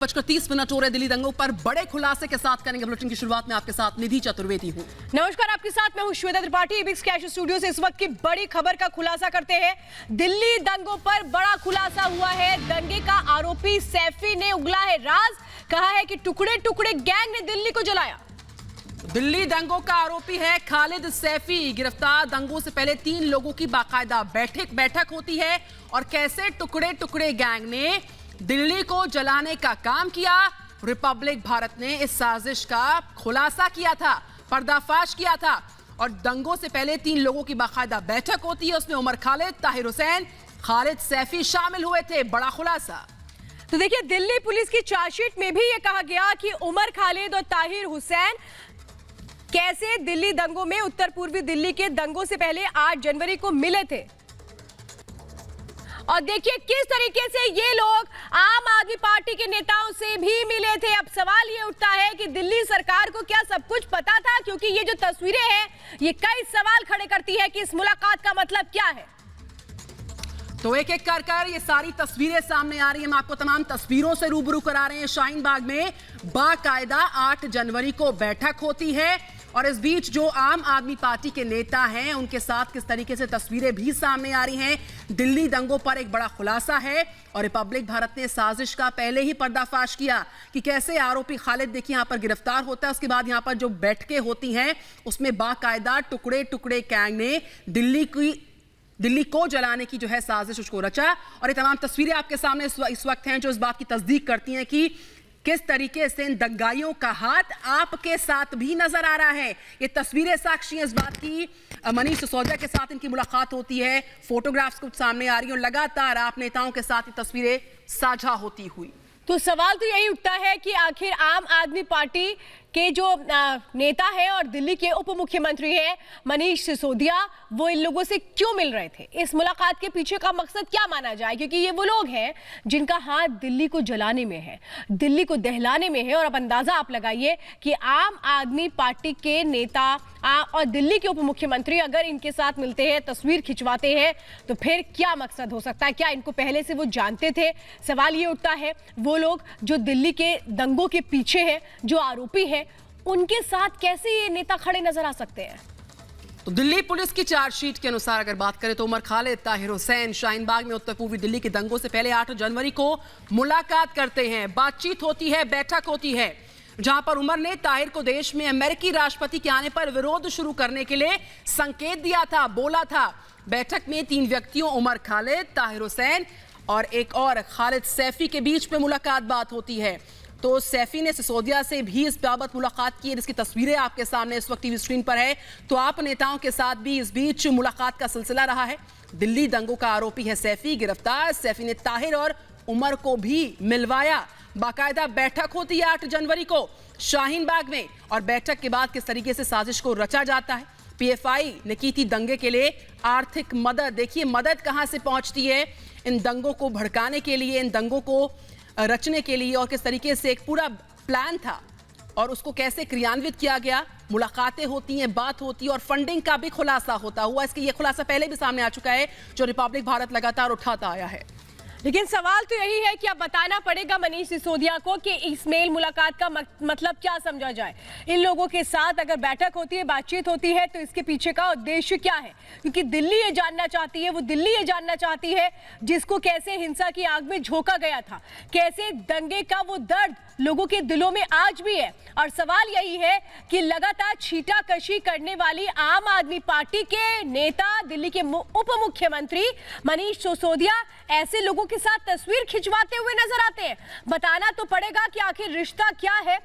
5:30 हो रहे दिल्ली दंगों पर बड़े खुलासे के साथ करेंगे बुलेटिन की शुरुआत में आपके साथ निधि चतुर्वेदी हूं। नमस्कार, आपके साथ मैं हूं Shweta Tripathi. ABP cash studio से इस वक्त की बड़ी खबर का खुलासा करते हैं। दिल्ली दंगों पर बड़ा खुलासा हुआ है। दंगे का आरोपी सैफी ने उगला है राज, कहा है कि टुकड़े टुकड़े गैंग ने दिल्ली को जलाया। दिल्ली दंगों का आरोपी है खालिद सैफी, गिरफ्तार। दंगों से पहले 3 लोगों की बाकायदा बैठक होती है और कैसे टुकड़े टुकड़े गैंग ने दिल्ली को जलाने का काम किया। रिपब्लिक भारत ने इस साजिश का खुलासा किया था, पर्दाफाश किया था और दंगों से पहले 3 लोगों की बाकायदा बैठक होती है। उसमें उमर खालिद, ताहिर हुसैन, खालिद सैफी शामिल हुए थे। बड़ा खुलासा। तो देखिए, दिल्ली पुलिस की चार्जशीट में भी यह कहा गया कि उमर खालिद और ताहिर हुसैन कैसे दिल्ली दंगों में उत्तर पूर्वी दिल्ली के दंगों से पहले 8 जनवरी को मिले थे और देखिए किस तरीके से ये लोग आम आदमी पार्टी के नेताओं से भी मिले थे। अब सवाल ये उठता है कि दिल्ली सरकार को क्या सब कुछ पता था? क्योंकि ये जो तस्वीरें हैं ये कई सवाल खड़े करती है कि इस मुलाकात का मतलब क्या है। तो एक एक कर ये सारी तस्वीरें सामने आ रही हैं। हम आपको तमाम तस्वीरों से रूबरू करा रहे हैं। शाहीन बाग में बाकायदा 8 जनवरी को बैठक होती है और इस बीच जो आम आदमी पार्टी के नेता हैं उनके साथ किस तरीके से तस्वीरें भी सामने आ रही हैं। दिल्ली दंगों पर एक बड़ा खुलासा है और रिपब्लिक भारत ने साजिश का पहले ही पर्दाफाश किया कि कैसे आरोपी खालिद देखिए यहां पर गिरफ्तार होता है। उसके बाद यहां पर जो बैठकें होती हैं उसमें बाकायदा टुकड़े टुकड़े गैंग ने दिल्ली को जलाने की जो है साजिश उसको रचा। और ये तमाम तस्वीरें आपके सामने इस वक्त हैं जो इस बात की तस्दीक करती हैं कि किस तरीके से इन दंगाइयों का हाथ आपके साथ भी नजर आ रहा है। ये तस्वीरें साक्षी हैं इस बात की। मनीष सिसोदिया के साथ इनकी मुलाकात होती है, फोटोग्राफ्स कुछ सामने आ रही हैं और लगातार आप नेताओं के साथ ये तस्वीरें साझा होती हुई। तो सवाल तो यही उठता है कि आखिर आम आदमी पार्टी के जो नेता है और दिल्ली के उप मुख्यमंत्री हैं मनीष सिसोदिया, वो इन लोगों से क्यों मिल रहे थे? इस मुलाकात के पीछे का मकसद क्या माना जाए? क्योंकि ये वो लोग हैं जिनका हाथ दिल्ली को जलाने में है, दिल्ली को दहलाने में है। और अब अंदाजा आप लगाइए कि आम आदमी पार्टी के नेता और दिल्ली के उप मुख्यमंत्री अगर इनके साथ मिलते हैं, तस्वीर खिंचवाते हैं, तो फिर क्या मकसद हो सकता है? क्या इनको पहले से वो जानते थे? सवाल ये उठता है वो लोग जो दिल्ली के दंगों के पीछे हैं, जो आरोपी हैं, उनके साथ कैसे ये नेता खड़े नजर आ सकते हैं? तो दिल्ली पुलिस की चार्जशीट के अनुसार अगर बात करें तो उमर खालिद, ताहिर हुसैन शाहीन बाग में उत्तर पूर्वी दिल्ली के दंगों से पहले 8 जनवरी को मुलाकात करते हैं, बातचीत होती है, बैठक होती है, जहां पर उमर ने ताहिर को देश में अमेरिकी राष्ट्रपति के आने पर विरोध शुरू करने के लिए संकेत दिया था, बोला था। बैठक में 3 व्यक्तियों उमर खालिद, ताहिर हुसैन और एक और खालिद सैफी के बीच में मुलाकात बात होती है। तो सैफी ने सिसोदिया से भी इस बाबत मुलाकात की है, जिसकी तस्वीरें आपके सामने इस वक्त टीवी स्क्रीन पर है। तो आप नेताओं के साथ भी इस बीच मुलाकात का सिलसिला रहा है। दिल्ली दंगों का आरोपी है सैफी, गिरफ्तार। सैफी ने ताहिर और उमर को भी मिलवाया। बाकायदा बैठक होती है 8 जनवरी को शाहीन बाग में और बैठक के बाद किस तरीके से साजिश को रचा जाता है। पीएफआई ने की थी दंगे के लिए आर्थिक मदद। देखिए मदद कहां से पहुंचती है इन दंगों को भड़काने के लिए, इन दंगों को रचने के लिए, और किस तरीके से एक पूरा प्लान था और उसको कैसे क्रियान्वित किया गया। मुलाकातें होती हैं, बात होती है और फंडिंग का भी खुलासा होता हुआ। इसके ये खुलासा पहले भी सामने आ चुका है जो रिपब्लिक भारत लगातार उठाता आया है। लेकिन सवाल तो यही है कि अब बताना पड़ेगा मनीष सिसोदिया को कि इस मेल मुलाकात का मतलब क्या समझा जाए। इन लोगों के साथ अगर बैठक होती है, बातचीत होती है, तो इसके पीछे का उद्देश्य क्या है? क्योंकि दिल्ली ये जानना चाहती है, वो दिल्ली ये जानना चाहती है जिसको कैसे हिंसा की आग में झोंका गया था, कैसे दंगे का वो दर्द लोगों के दिलों में आज भी है। और सवाल यही है कि लगातार छीटाकशी करने वाली आम आदमी पार्टी के नेता, दिल्ली के उप मुख्यमंत्री मनीष सिसोदिया ऐसे लोगों के साथ तस्वीर खिंचवाते हुए नजर आते हैं। बताना तो पड़ेगा कि आखिर रिश्ता क्या है।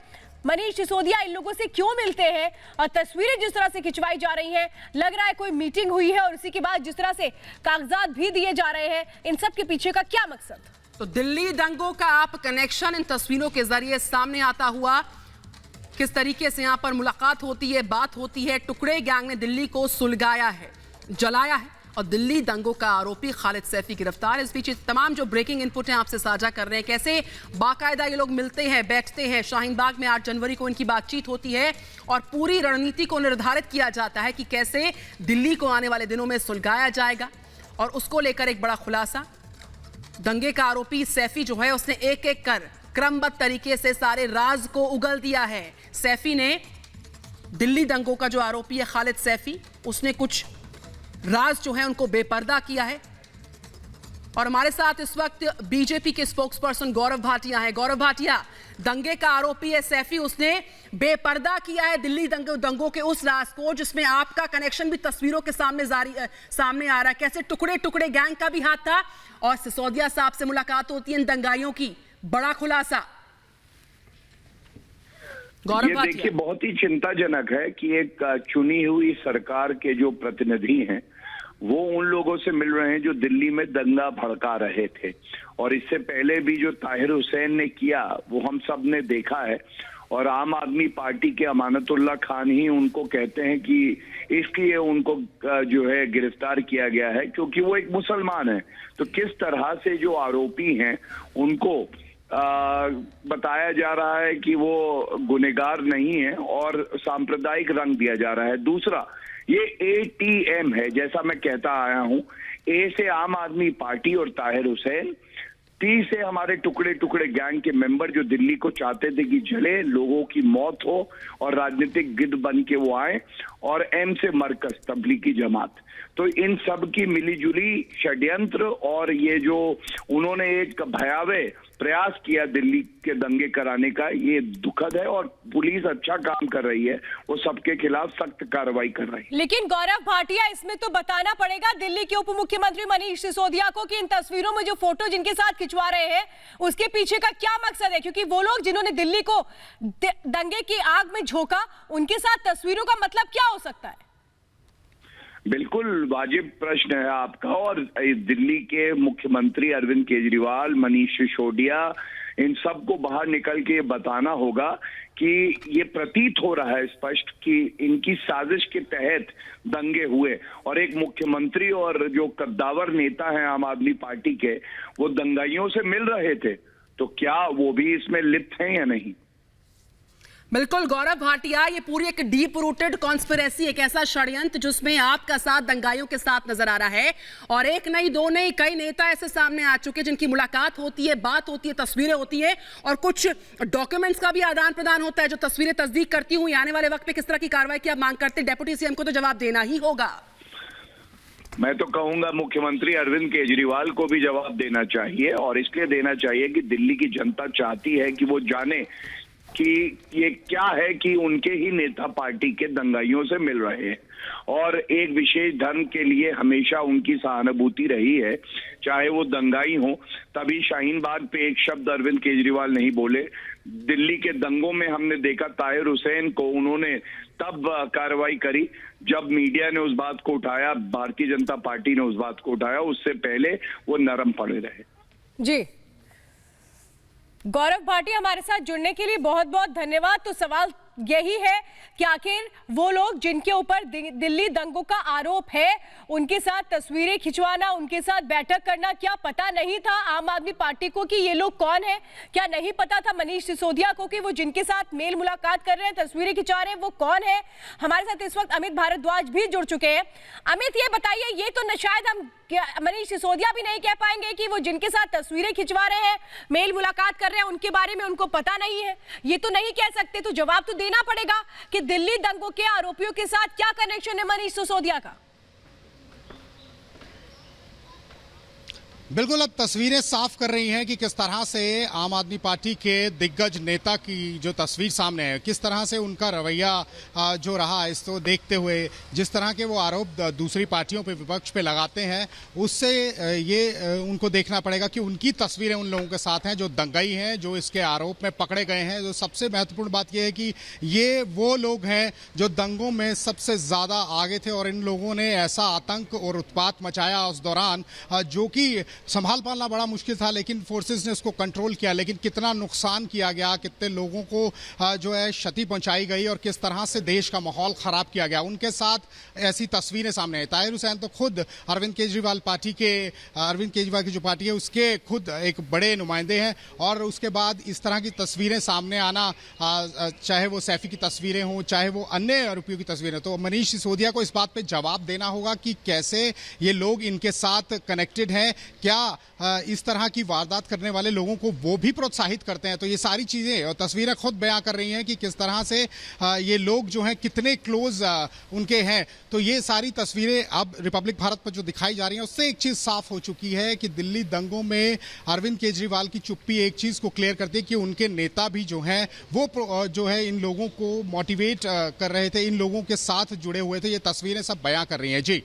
मनीष सिसोदिया इन लोगों से क्यों मिलते हैं और तस्वीरें जिस तरह से खिंचवाई जा रही हैं, लग रहा है कोई मीटिंग हुई है और उसी के बाद जिस तरह से कागजात भी दिए जा रहे हैं, इन सब के पीछे का क्या मकसद? तो दिल्ली दंगों का आप कनेक्शन इन तस्वीरों के जरिए सामने आता हुआ। किस तरीके से यहां पर मुलाकात होती है, बात होती है। टुकड़े गैंग ने दिल्ली को सुलगाया है, जलाया है और दिल्ली दंगों का आरोपी खालिद सैफी गिरफ्तार। इस बीच तमाम जो ब्रेकिंग इनपुट हैं आपसे साझा कर रहे हैं, कैसे बाकायदा ये लोग मिलते हैं, बैठते हैं। शाहीन बाग में 8 जनवरी को इनकी बातचीत होती है और पूरी रणनीति को निर्धारित किया जाता है कि कैसे दिल्ली को आने वाले दिनों में सुलगाया जाएगा। और उसको लेकर एक बड़ा खुलासा, दंगे का आरोपी सैफी जो है उसने एक एक कर क्रमबद्ध तरीके से सारे राज को उगल दिया है। सैफी ने, दिल्ली दंगों का जो आरोपी है खालिद सैफी, उसने कुछ राज जो है उनको बेपर्दा किया है। और हमारे साथ इस वक्त बीजेपी के स्पोक्सपर्सन गौरव भाटिया हैं। गौरव भाटिया, दंगे का आरोपी है सैफी, उसने बेपर्दा किया है दिल्ली दंगों के उस राज को जिसमें आपका कनेक्शन भी तस्वीरों के सामने आ रहा है। कैसे टुकड़े टुकड़े गैंग का भी हाथ था और सिसोदिया साहब से मुलाकात होती है इन दंगाइयों की, बड़ा खुलासा। गौरव भाटिया, देखिए, बहुत ही चिंताजनक है कि एक चुनी हुई सरकार के जो प्रतिनिधि हैं वो उन लोगों से मिल रहे हैं जो दिल्ली में दंगा भड़का रहे थे। और इससे पहले भी जो ताहिर हुसैन ने किया वो हम सब ने देखा है। और आम आदमी पार्टी के अमानतुल्लाह खान ही उनको कहते हैं कि इसलिए उनको जो है गिरफ्तार किया गया है क्योंकि वो एक मुसलमान है। तो किस तरह से जो आरोपी हैं उनको बताया जा रहा है कि वो गुनहगार नहीं है और सांप्रदायिक रंग दिया जा रहा है। दूसरा, ये ATM है, जैसा मैं कहता आया हूं। A से आम आदमी पार्टी और ताहिर हुसैन, T से हमारे टुकड़े टुकड़े गैंग के मेंबर जो दिल्ली को चाहते थे कि जले, लोगों की मौत हो और राजनीतिक गिद्ध बन के वो आए, और M से मरकज तबलीगी जमात। तो इन सब की मिलीजुली षड्यंत्र और ये जो उन्होंने एक भयावह प्रयास किया दिल्ली के दंगे कराने का, ये दुखद है। और पुलिस अच्छा काम कर रही है, वो सबके खिलाफ सख्त कार्रवाई कर रही है। लेकिन गौरव भाटिया, इसमें तो बताना पड़ेगा दिल्ली के उप मुख्यमंत्री मनीष सिसोदिया को कि इन तस्वीरों में जो फोटो जिनके साथ खिंचवा रहे हैं उसके पीछे का क्या मकसद है, क्योंकि वो लोग जिन्होंने दिल्ली को दंगे की आग में झोंका, उनके साथ तस्वीरों का मतलब क्या हो सकता है? बिल्कुल वाजिब प्रश्न है आपका। और दिल्ली के मुख्यमंत्री अरविंद केजरीवाल, मनीष सिसोदिया, इन सबको बाहर निकल के बताना होगा कि ये प्रतीत हो रहा है स्पष्ट कि इनकी साजिश के तहत दंगे हुए। और एक मुख्यमंत्री और जो कद्दावर नेता हैं आम आदमी पार्टी के, वो दंगाइयों से मिल रहे थे। तो क्या वो भी इसमें लिप्त हैं या नहीं? बिल्कुल गौरव भाटिया, ये पूरी एक डीप रूटेड कॉन्स्पिरेसी, एक ऐसा षड्यंत्र जिसमें आपका साथ दंगाइयों के साथ नजर आ रहा है। और एक नहीं, दो नहीं, कई नेता ऐसे सामने आ चुके हैं जिनकी मुलाकात होती है, बात होती है, तस्वीरें होती है और कुछ डॉक्यूमेंट्स का भी आदान प्रदान होता है जो तस्वीरें तस्दीक करती हुई आने वाले वक्त पे किस तरह की कार्रवाई की आप मांग करते हैं? डेप्यूटी सीएम को तो जवाब देना ही होगा। मैं तो कहूंगा मुख्यमंत्री अरविंद केजरीवाल को भी जवाब देना चाहिए, और इसलिए देना चाहिए कि दिल्ली की जनता चाहती है कि वो जाने कि ये क्या है कि उनके ही नेता पार्टी के दंगाइयों से मिल रहे हैं। और एक विशेष धर्म के लिए हमेशा उनकी सहानुभूति रही है, चाहे वो दंगाई हो। तभी शाहीन बाग पे एक शब्द अरविंद केजरीवाल नहीं बोले। दिल्ली के दंगों में हमने देखा ताहिर हुसैन को उन्होंने तब कार्रवाई करी जब मीडिया ने उस बात को उठाया, भारतीय जनता पार्टी ने उस बात को उठाया। उससे पहले वो नरम पड़े रहे। जी, गौरव भाटिया हमारे साथ जुड़ने के लिए बहुत बहुत धन्यवाद। तो सवाल यही है कि आखिर वो लोग जिनके ऊपर दिल्ली दंगों का आरोप है, उनके साथ तस्वीरें खिंचवाना, उनके साथ बैठक करना, क्या पता नहीं था आम आदमी पार्टी को कि ये लोग कौन है? क्या नहीं पता था मनीष सिसोदिया को कि वो जिनके साथ मेल मुलाकात कर रहे हैं, तस्वीरें खिंचा रहे हैं, वो कौन है? हमारे साथ इस वक्त अमित भारद्वाज भी जुड़ चुके हैं। अमित, ये बताइए, ये तो शायद हम मनीष सिसोदिया भी नहीं कह पाएंगे कि वो जिनके साथ तस्वीरें खिंचवा रहे हैं, मेल मुलाकात कर रहे हैं, उनके बारे में उनको पता नहीं है, ये तो नहीं कह सकते। तो जवाब तो देना पड़ेगा कि दिल्ली दंगों के आरोपियों के साथ क्या कनेक्शन है मनीष सिसोदिया का। बिल्कुल, अब तस्वीरें साफ कर रही हैं कि किस तरह से आम आदमी पार्टी के दिग्गज नेता की जो तस्वीर सामने है, किस तरह से उनका रवैया जो रहा, इसको देखते हुए जिस तरह के वो आरोप दूसरी पार्टियों पे, विपक्ष पे लगाते हैं, उससे ये उनको देखना पड़ेगा कि उनकी तस्वीरें उन लोगों के साथ हैं जो दंगाई हैं, जो इसके आरोप में पकड़े गए हैं। जो सबसे महत्वपूर्ण बात यह है कि ये वो लोग हैं जो दंगों में सबसे ज़्यादा आगे थे और इन लोगों ने ऐसा आतंक और उत्पात मचाया उस दौरान जो कि संभाल पाना बड़ा मुश्किल था, लेकिन फोर्सेस ने उसको कंट्रोल किया। लेकिन कितना नुकसान किया गया, कितने लोगों को जो है क्षति पहुंचाई गई और किस तरह से देश का माहौल खराब किया गया, उनके साथ ऐसी तस्वीरें सामने आई। ताहिर हुसैन तो खुद अरविंद केजरीवाल की जो पार्टी है उसके खुद एक बड़े नुमाइंदे हैं, और उसके बाद इस तरह की तस्वीरें सामने आना, चाहे वो सैफी की तस्वीरें हों, चाहे वो अन्य आरोपियों की तस्वीरें, तो मनीष सिसोदिया को इस बात पर जवाब देना होगा कि कैसे ये लोग इनके साथ कनेक्टेड हैं, क्या इस तरह की वारदात करने वाले लोगों को वो भी प्रोत्साहित करते हैं? तो ये सारी चीजें और तस्वीरें खुद बयां कर रही हैं कि किस तरह से ये लोग जो हैं कितने क्लोज उनके हैं। तो ये सारी तस्वीरें अब रिपब्लिक भारत पर जो दिखाई जा रही हैं उससे एक चीज साफ हो चुकी है कि दिल्ली दंगों में अरविंद केजरीवाल की चुप्पी एक चीज को क्लियर करती है कि उनके नेता भी जो हैं वो जो है इन लोगों को मोटिवेट कर रहे थे, इन लोगों के साथ जुड़े हुए थे। ये तस्वीरें सब बयां कर रही हैं। जी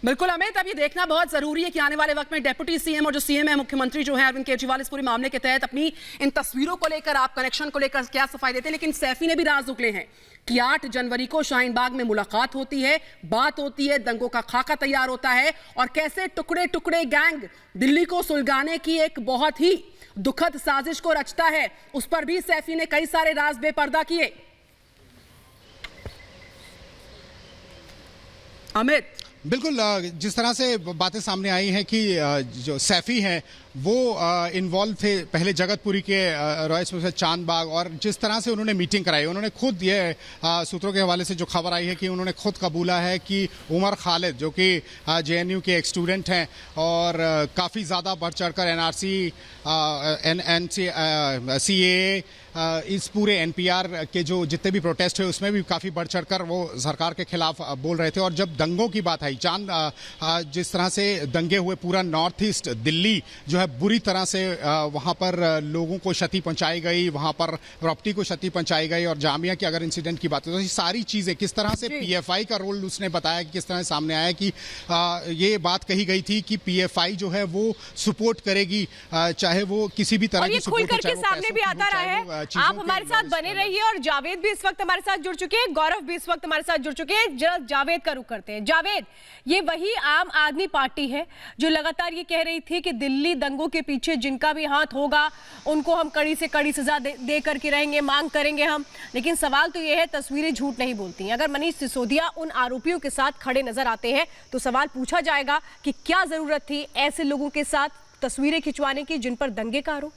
बिल्कुल अमित, अब ये देखना बहुत जरूरी है कि आने वाले वक्त में डिप्टी सीएम और जो सीएम है, मुख्यमंत्री जो है अरविंद केजरीवाल, इस पूरे मामले के तहत अपनी इन तस्वीरों को लेकर, आप कनेक्शन को लेकर क्या सफाई देते हैं। लेकिन सैफी ने भी राज उगले हैं कि 8 जनवरी को शाहीन बाग में मुलाकात होती है, बात होती है, दंगों का खाका तैयार होता है और कैसे टुकड़े टुकड़े गैंग दिल्ली को सुलगाने की एक बहुत ही दुखद साजिश को रचता है। उस पर भी सैफी ने कई सारे राज बेपर्दा किए। अमित, बिल्कुल, जिस तरह से बातें सामने आई हैं कि जो सैफी हैं वो इन्वॉल्व थे पहले जगतपुरी के रॉयस में चांद बाग, और जिस तरह से उन्होंने मीटिंग कराई, उन्होंने खुद ये सूत्रों के हवाले से जो खबर आई है कि उन्होंने खुद कबूला है कि उमर खालिद जो कि जेएनयू के एक स्टूडेंट हैं और काफ़ी ज़्यादा बढ़ चढ़कर एनआरसी, सीएए, इस पूरे एनपीआर के जो जितने भी प्रोटेस्ट है उसमें भी काफ़ी बढ़ चढ़कर वो सरकार के खिलाफ बोल रहे थे। और जब दंगों की बात आई, जिस तरह से दंगे हुए पूरा नॉर्थ ईस्ट दिल्ली जो है बुरी तरह से वहाँ पर लोगों को क्षति पहुंचाई गई, वहाँ पर प्रॉपर्टी को क्षति पहुंचाई गई। और जामिया की अगर इंसिडेंट की बात हो तो ये सारी चीज़ें किस तरह से पीएफआई का रोल उसने बताया कि किस तरह सामने आया कि ये बात कही गई थी कि पीएफआई जो है वो सपोर्ट करेगी, चाहे वो किसी भी तरह की खुल करके सामने भी आता रहा है। आप हमारे साथ बने रहिए और जावेद भी इस वक्त हमारे साथ जुड़ चुके हैं, गौरव भी इस वक्त हमारे साथ जुड़ चुके हैं। जरा जावेद का रुख करते हैं। जावेद, ये वही आम आदमी पार्टी है जो लगातार ये कह रही थी कि दिल्ली दंगों के पीछे जिनका भी हाथ होगा उनको हम कड़ी से कड़ी सजा दे करके रहेंगे, मांग करेंगे हम। लेकिन सवाल तो ये है, तस्वीरें झूठ नहीं बोलती हैं। अगर मनीष सिसोदिया उन आरोपियों के साथ खड़े नजर आते हैं तो सवाल पूछा जाएगा कि क्या जरूरत थी ऐसे लोगों के साथ तस्वीरें खिंचवाने की जिन पर दंगे का आरोप।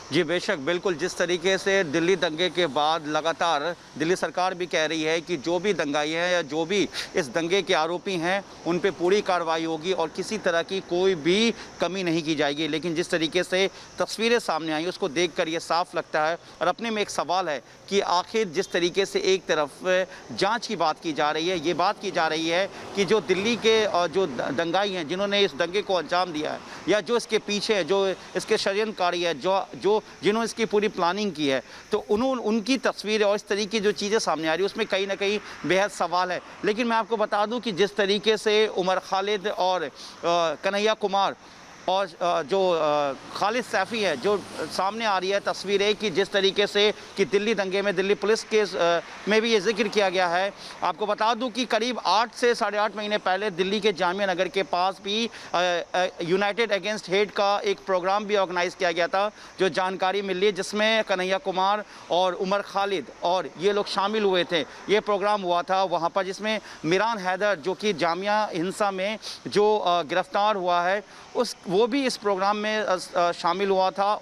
जी बेशक, बिल्कुल। जिस तरीके से दिल्ली दंगे के बाद लगातार दिल्ली सरकार भी कह रही है कि जो भी दंगाई है या जो भी इस दंगे के आरोपी हैं उन पे पूरी कार्रवाई होगी और किसी तरह की कोई भी कमी नहीं की जाएगी। लेकिन जिस तरीके से तस्वीरें सामने आई उसको देखकर ये साफ लगता है और अपने में एक सवाल है कि आखिर जिस तरीके से एक तरफ जांच की बात की जा रही है, ये बात की जा रही है कि जो दिल्ली के जो दंगाई हैं जिन्होंने इस दंगे को अंजाम दिया है या जो इसके पीछे है, जो इसके षड्यंत्रकारी है, जिन्होंने इसकी पूरी प्लानिंग की है, तो उनकी तस्वीर और इस तरीके की जो चीज़ें सामने आ रही है उसमें कहीं ना कहीं बेहद सवाल है। लेकिन मैं आपको बता दूं कि जिस तरीके से उमर खालिद और कन्हैया कुमार और जो खालिद सैफी है, जो सामने आ रही है तस्वीरें कि जिस तरीके से कि दिल्ली दंगे में दिल्ली पुलिस के में भी ये जिक्र किया गया है। आपको बता दूं कि करीब 8 से 8.5 महीने पहले दिल्ली के जामिया नगर के पास भी यूनाइटेड अगेंस्ट हेट का एक प्रोग्राम भी ऑर्गेनाइज किया गया था, जो जानकारी मिली है, जिसमें कन्हैया कुमार और उमर खालिद और ये लोग शामिल हुए थे। ये प्रोग्राम हुआ था वहाँ पर जिसमें मिरान हैदर जो कि जामिया हिंसा में जो गिरफ्तार हुआ है वो भी इस प्रोग्राम में शामिल हुआ था।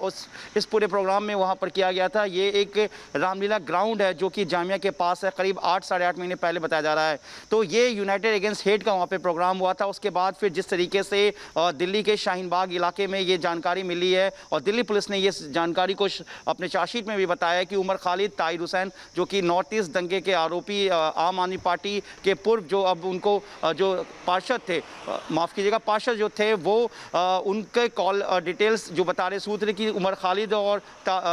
इस पूरे प्रोग्राम में वहाँ पर किया गया था। ये एक रामलीला ग्राउंड है जो कि जामिया के पास है, करीब 8 साढ़े 8 महीने पहले बताया जा रहा है। तो ये यूनाइटेड अगेंस्ट हेट का वहाँ पे प्रोग्राम हुआ था। उसके बाद फिर जिस तरीके से दिल्ली के शाहीन बाग इलाके में ये जानकारी मिली है और दिल्ली पुलिस ने ये जानकारी को अपने चार्जशीट में भी बताया कि उमर खालिद, ताहिर हुसैन जो कि नॉर्थ ईस्ट दंगे के आरोपी आम आदमी पार्टी के पूर्व जो अब उनको जो पार्षद थे, माफ़ कीजिएगा, पार्षद जो थे वो उनके कॉल डिटेल्स जो बता रहे सूत्र कि उमर खालिद और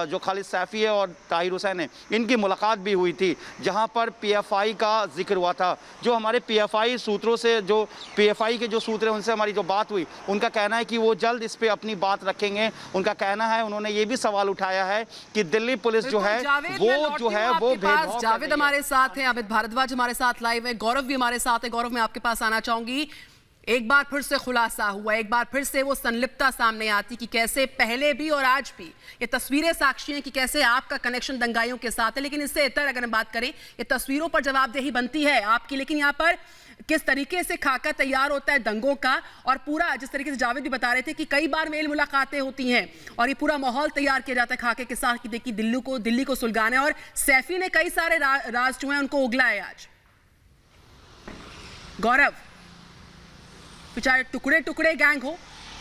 जो खालिद सैफी है और ताहिर हुसैन है, इनकी मुलाकात भी हुई थी जहां पर पीएफआई का जिक्र हुआ था। जो हमारे पीएफआई सूत्रों से, जो पीएफआई के जो सूत्र हैं उनसे हमारी जो बात हुई, उनका कहना है कि वो जल्द इस पे अपनी बात रखेंगे। उनका कहना है, उन्होंने ये भी सवाल उठाया है कि दिल्ली पुलिस जो है वो भेदभाव। जावेद हमारे साथ हैं, अमित भारद्वाज हमारे साथ लाइव है, गौरव भी हमारे साथ है। गौरव, मैं आपके पास आना चाहूंगी। एक बार फिर से खुलासा हुआ, एक बार फिर से वो संलिप्तता सामने आती कि कैसे पहले भी और आज भी ये तस्वीरें साक्षी हैं कि कैसे आपका कनेक्शन दंगाइयों के साथ है। लेकिन इससे इतर अगर हम बात करें, ये तस्वीरों पर जवाबदेही बनती है आपकी, लेकिन यहाँ पर किस तरीके से खाका तैयार होता है दंगों का, और पूरा जिस तरीके से जावेद भी बता रहे थे कि कई बार मेल मुलाकातें होती हैं और ये पूरा माहौल तैयार किया जाता है खाके के साथ कि देखिए दिल्ली को सुलगाना है। और सैफी ने कई सारे राज जो हैं उनको उगला है आज। गौरव, बेचारे टुकड़े टुकड़े गैंग हो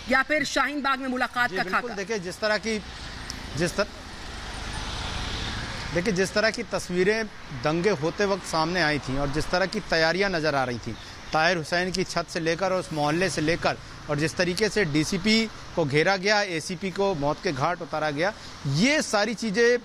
या फिर शाहीन बाग में मुलाकात का खाका। देखिए जिस तरह की तस्वीरें दंगे होते वक्त सामने आई थी और जिस तरह की तैयारियां नजर आ रही थी, ताहिर हुसैन की छत से लेकर और उस मोहल्ले से लेकर, और जिस तरीके से डीसीपी को घेरा गया, एसीपी को मौत के घाट उतारा गया, ये सारी चीज़ें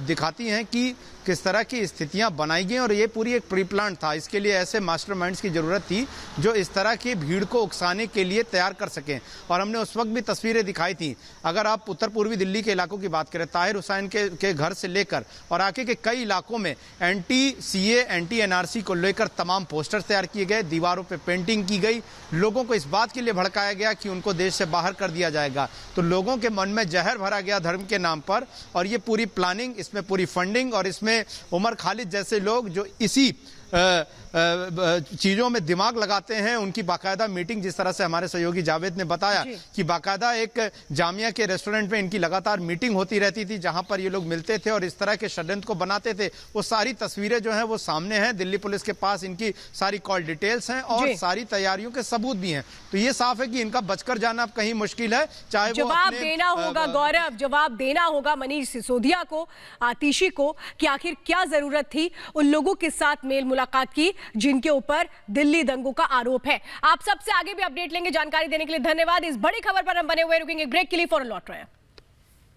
दिखाती हैं कि किस तरह की स्थितियां बनाई गई और ये पूरी एक प्री प्लान था। इसके लिए ऐसे मास्टरमाइंड्स की ज़रूरत थी जो इस तरह की भीड़ को उकसाने के लिए तैयार कर सकें। और हमने उस वक्त भी तस्वीरें दिखाई थी। अगर आप उत्तर पूर्वी दिल्ली के इलाकों की बात करें, ताहिर हुसैन के घर से लेकर और आगे के कई इलाकों में एंटी सीए, एंटी एनआरसी को लेकर तमाम पोस्टर्स तैयार किए गए, दीवारों पर पेंटिंग की गई, लोगों को इस बात के लिए भड़काया गया कि उनको देश से बाहर कर दिया जाएगा। तो लोगों के मन में जहर भरा गया धर्म के नाम पर, और ये पूरी प्लानिंग, इसमें पूरी फंडिंग, और इसमें उमर खालिद जैसे लोग जो इसी चीज़ों में दिमाग लगाते हैं, उनकी बाकायदा मीटिंग, जिस तरह से हमारे सहयोगी जावेद ने बताया कि बाकायदा एक जामिया के रेस्टोरेंट में इनकी लगातार मीटिंग होती रहती थी जहां पर ये लोग मिलते थे और इस तरह के षड्यंत्र को बनाते थे। वो सारी तस्वीरें जो हैं वो सामने हैं, दिल्ली पुलिस के पास इनकी सारी कॉल डिटेल्स हैं और सारी तैयारियों के सबूत भी हैं। तो ये साफ है कि इनका बचकर जाना अब कहीं मुश्किल है। चाहे जवाब देना होगा गौरव, जवाब देना होगा मनीष सिसोदिया को, आतिशी को, कि आखिर क्या जरूरत थी उन लोगों के साथ मेल मुलाकात की जिनके ऊपर दिल्ली दंगों का आरोप है। आप सबसे आगे भी अपडेट लेंगे। जानकारी देने के लिए धन्यवाद। इस बड़ी खबर पर हम बने हुए रुकेंगे ब्रेक के लिए, फौरन लौट रहे हैं।